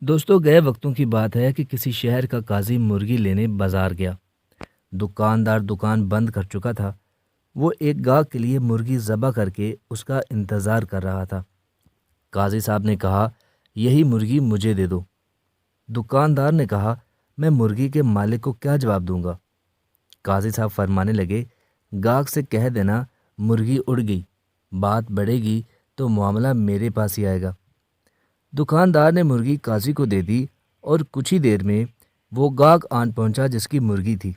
دوستوں، گئے وقتوں کی بات ہے کہ کسی شہر کا قاضی مرغی لینے بازار گیا۔ دکاندار دکان بند کر چکا تھا۔ وہ ایک گاہک کے لیے مرغی ذبح کر کے اس کا انتظار کر رہا تھا۔ قاضی صاحب نے کہا، یہی مرغی مجھے دے دو۔ دکاندار نے کہا، میں مرغی کے مالک کو کیا جواب دوں گا؟ قاضی صاحب فرمانے لگے، گاہک سے کہہ دینا مرغی اڑ گئی، بات بڑھے گی تو معاملہ میرے پاس ہی آئے گا۔ دکاندار نے مرغی قاضی کو دے دی اور کچھ ہی دیر میں وہ گاہک آن پہنچا جس کی مرغی تھی۔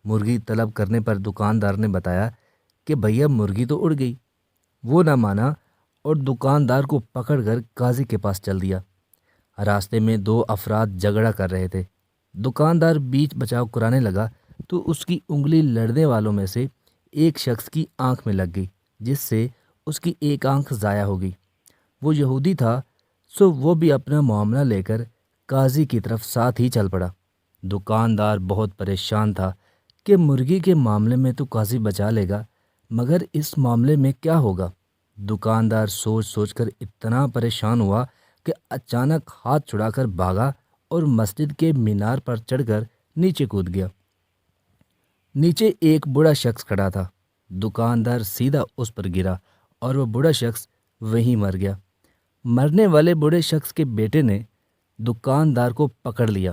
مرغی طلب کرنے پر دکاندار نے بتایا کہ بھیا مرغی تو اڑ گئی۔ وہ نہ مانا اور دکاندار کو پکڑ کر قاضی کے پاس چل دیا۔ راستے میں دو افراد جھگڑا کر رہے تھے۔ دکاندار بیچ بچاؤ کرانے لگا تو اس کی انگلی لڑنے والوں میں سے ایک شخص کی آنکھ میں لگ گئی، جس سے اس کی ایک آنکھ ضائع ہو گئی۔ وہ یہودی تھا، سو وہ بھی اپنا معاملہ لے کر قاضی کی طرف ساتھ ہی چل پڑا۔ دکاندار بہت پریشان تھا کہ مرغی کے معاملے میں تو قاضی بچا لے گا، مگر اس معاملے میں کیا ہوگا؟ دکاندار سوچ سوچ کر اتنا پریشان ہوا کہ اچانک ہاتھ چھڑا کر بھاگا اور مسجد کے مینار پر چڑھ کر نیچے کود گیا۔ نیچے ایک بوڑھا شخص کھڑا تھا۔ دکاندار سیدھا اس پر گرا اور وہ بوڑھا شخص وہیں مر گیا۔ مرنے والے بوڑھے شخص کے بیٹے نے دکاندار کو پکڑ لیا۔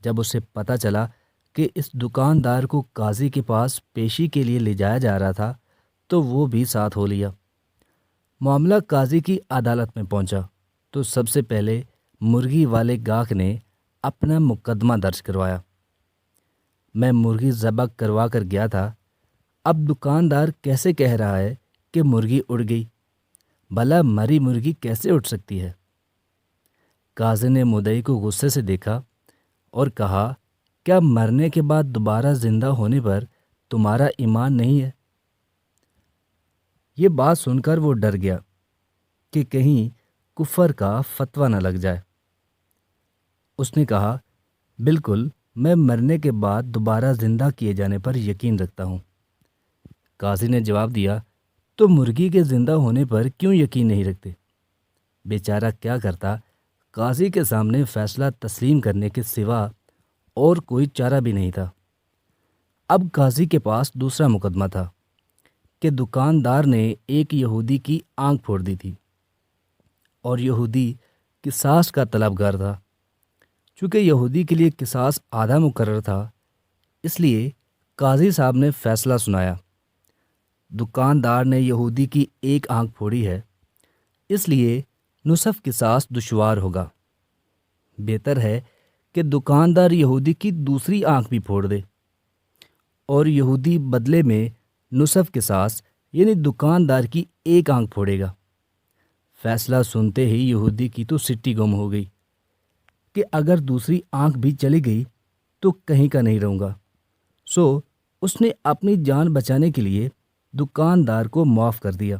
جب اسے پتہ چلا کہ اس دکاندار کو قاضی کے پاس پیشی کے لیے لے جایا جا رہا تھا تو وہ بھی ساتھ ہو لیا۔ معاملہ قاضی کی عدالت میں پہنچا تو سب سے پہلے مرغی والے گاہک نے اپنا مقدمہ درج کروایا۔ میں مرغی ذبح کروا کر گیا تھا، اب دکاندار کیسے کہہ رہا ہے کہ مرغی اڑ گئی؟ بھلا مری مرغی کیسے اٹھ سکتی ہے؟ قاضی نے مدعی کو غصے سے دیکھا اور کہا، کیا مرنے کے بعد دوبارہ زندہ ہونے پر تمہارا ایمان نہیں ہے؟ یہ بات سن کر وہ ڈر گیا کہ کہیں کفر کا فتویٰ نہ لگ جائے۔ اس نے کہا، بالکل، میں مرنے کے بعد دوبارہ زندہ کیے جانے پر یقین رکھتا ہوں۔ قاضی نے جواب دیا، تو مرغی کے زندہ ہونے پر کیوں یقین نہیں رکھتے؟ بیچارہ کیا کرتا، قاضی کے سامنے فیصلہ تسلیم کرنے کے سوا اور کوئی چارہ بھی نہیں تھا۔ اب قاضی کے پاس دوسرا مقدمہ تھا کہ دکاندار نے ایک یہودی کی آنکھ پھوڑ دی تھی اور یہودی قصاص کا طلبگار تھا۔ چونکہ یہودی کے لیے قصاص آدھا مقرر تھا، اس لیے قاضی صاحب نے فیصلہ سنایا۔ دکاندار نے یہودی کی ایک آنکھ پھوڑی ہے، اس لیے نصف قصاص دشوار ہوگا۔ بہتر ہے کہ دکاندار یہودی کی دوسری آنکھ بھی پھوڑ دے اور یہودی بدلے میں نصف قصاص یعنی دکاندار کی ایک آنکھ پھوڑے گا۔ فیصلہ سنتے ہی یہودی کی تو سٹی گم ہو گئی کہ اگر دوسری آنکھ بھی چلی گئی تو کہیں کا نہیں رہوں گا۔ سو اس نے اپنی جان بچانے کے لیے دکاندار کو معاف کر دیا۔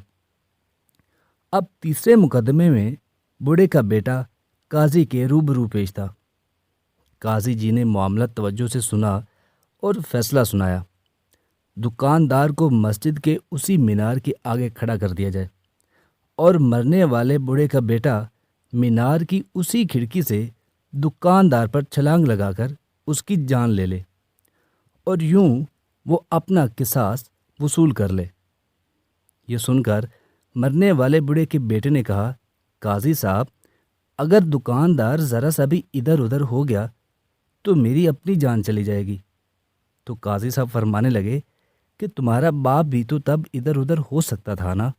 اب تیسرے مقدمے میں بوڑھے کا بیٹا قاضی کے روبرو پیش تھا۔ قاضی جی نے معاملہ توجہ سے سنا اور فیصلہ سنایا۔ دکاندار کو مسجد کے اسی مینار کے آگے کھڑا کر دیا جائے اور مرنے والے بوڑھے کا بیٹا مینار کی اسی کھڑکی سے دکاندار پر چھلانگ لگا کر اس کی جان لے لے اور یوں وہ اپنا قصاص وصول کر لے۔ یہ سن کر مرنے والے بوڑھے کے بیٹے نے کہا، قاضی صاحب، اگر دکاندار ذرا سا بھی ادھر ادھر ہو گیا تو میری اپنی جان چلی جائے گی۔ تو قاضی صاحب فرمانے لگے کہ تمہارا باپ بھی تو تب ادھر ادھر ہو سکتا تھا نا۔